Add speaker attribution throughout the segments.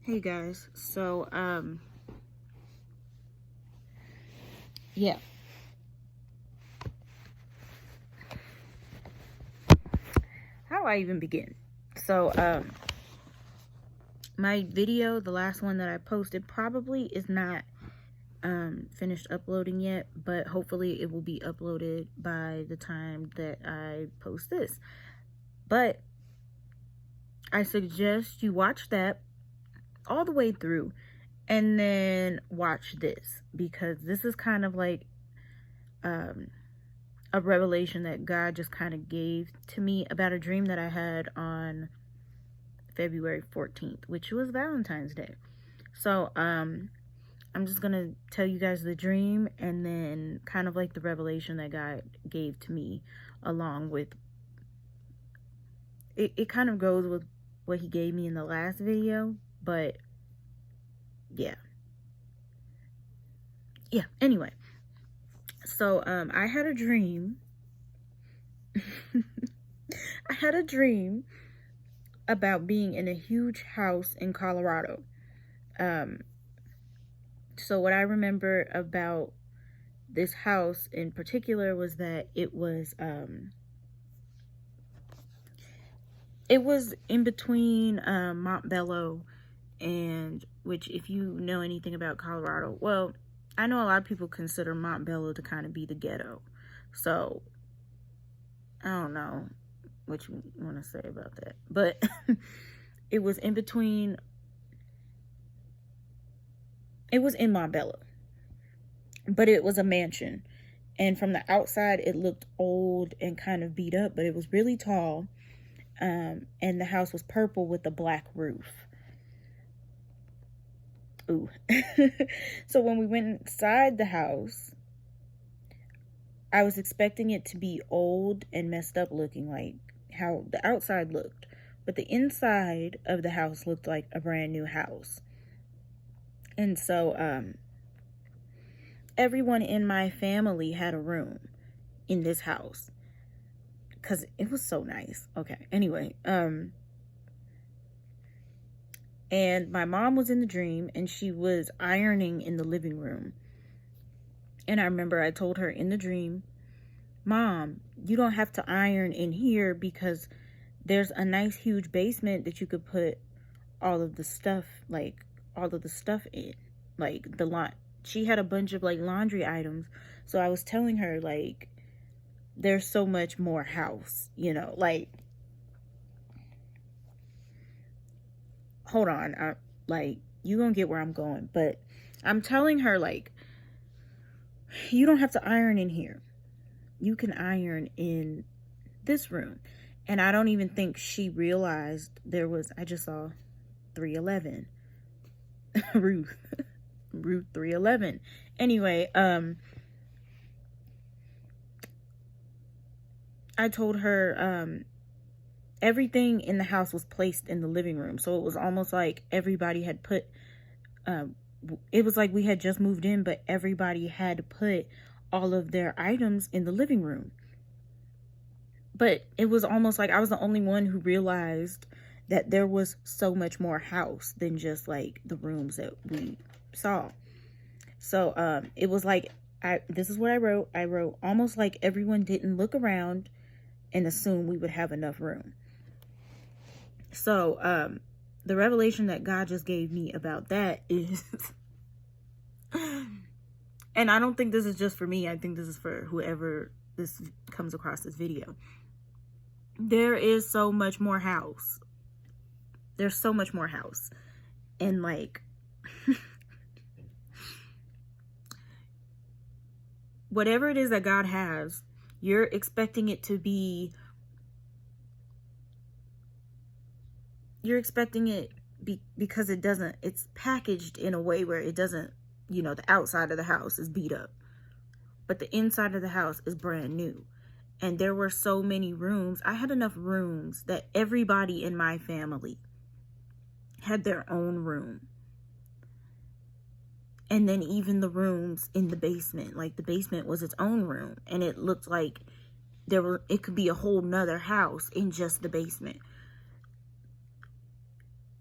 Speaker 1: Hey guys, so yeah, how do I even begin? So my video, the last one that I posted, probably is not finished uploading yet, but hopefully it will be uploaded by the time that I post this. But I suggest you watch that all the way through and then watch this, because this is kind of like a revelation that God just kind of gave to me about a dream that I had on February 14th, which was Valentine's Day. So I'm just gonna tell you guys the dream and then kind of like the revelation that God gave to me, along with it kind of goes with what he gave me in the last video, but yeah, anyway. So I had a dream. I had a dream about being in a huge house in Colorado. So what I remember about this house in particular was that it was in between Montbello and, which, if you know anything about Colorado, well, I know a lot of people consider Montbello to kind of be the ghetto. So I don't know what you want to say about that, but it was in between. It was in Montbello, but it was a mansion, and from the outside it looked old and kind of beat up, but it was really tall, and the house was purple with a black roof. Ooh. So when we went inside the house, I was expecting it to be old and messed up looking, like how the outside looked, but the inside of the house looked like a brand new house. And so everyone in my family had a room in this house because it was so nice. Okay, anyway, and my mom was in the dream and she was ironing in the living room. And I remember I told her in the dream, Mom, you don't have to iron in here because there's a nice huge basement that you could put all of the stuff in, like the lot. She had a bunch of like laundry items. So I was telling her, like, there's so much more house, like, hold on, you gonna get where I'm going, but I'm telling her, like, you don't have to iron in here. You can iron in this room. And I don't even think she realized I just saw 311. Ruth 311. Anyway, I told her everything in the house was placed in the living room. So it was almost like everybody had put it was like we had just moved in, but everybody had to put all of their items in the living room. But it was almost like I was the only one who realized that there was so much more house than just like the rooms that we saw. So it was like, this is what I wrote. I wrote, almost like everyone didn't look around and assume we would have enough room. So the revelation that God just gave me about that is and I don't think this is just for me, I think this is for whoever this comes across this video. There is so much more house. There's so much more house. And like whatever it is that God has, you're expecting it to be, because it doesn't, it's packaged in a way where it doesn't, the outside of the house is beat up, but the inside of the house is brand new. And there were so many rooms. I had enough rooms that everybody in my family had their own room. And then even the rooms in the basement, like the basement was its own room, and it looked like it could be a whole nother house in just the basement.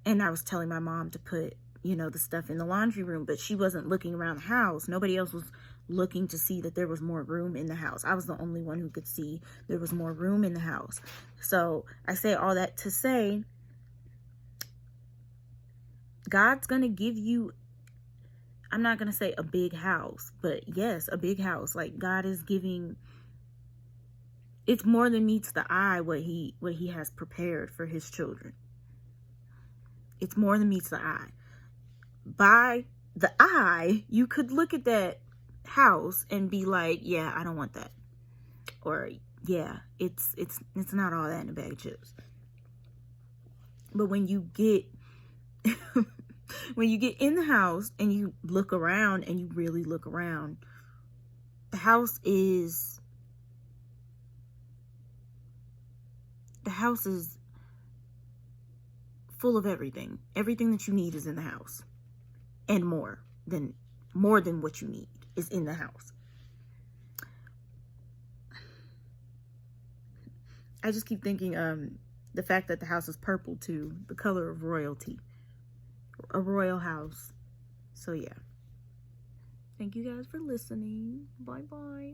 Speaker 1: And I was telling my mom to put, you know, the stuff in the laundry room, but she wasn't looking around the house. Nobody else was looking to see that there was more room in the house. I was the only one who could see there was more room in the house. So I say all that to say, God's going to give you, I'm not going to say a big house, but yes, a big house. Like, God is giving, it's more than meets the eye what he has prepared for his children. It's more than meets the eye. By the eye, you could look at that house and be like, yeah, I don't want that. Or yeah, it's not all that in a bag of chips. But when you get when you get in the house and you look around and you really look around, the house is full of everything. Everything that you need is in the house. And more than what you need is in the house. I just keep thinking the fact that the house is purple too, the color of royalty. A royal house. So yeah. Thank you guys for listening. Bye bye.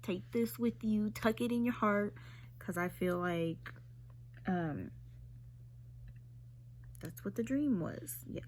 Speaker 1: Take this with you, tuck it in your heart, because I feel like that's what the dream was. Yeah.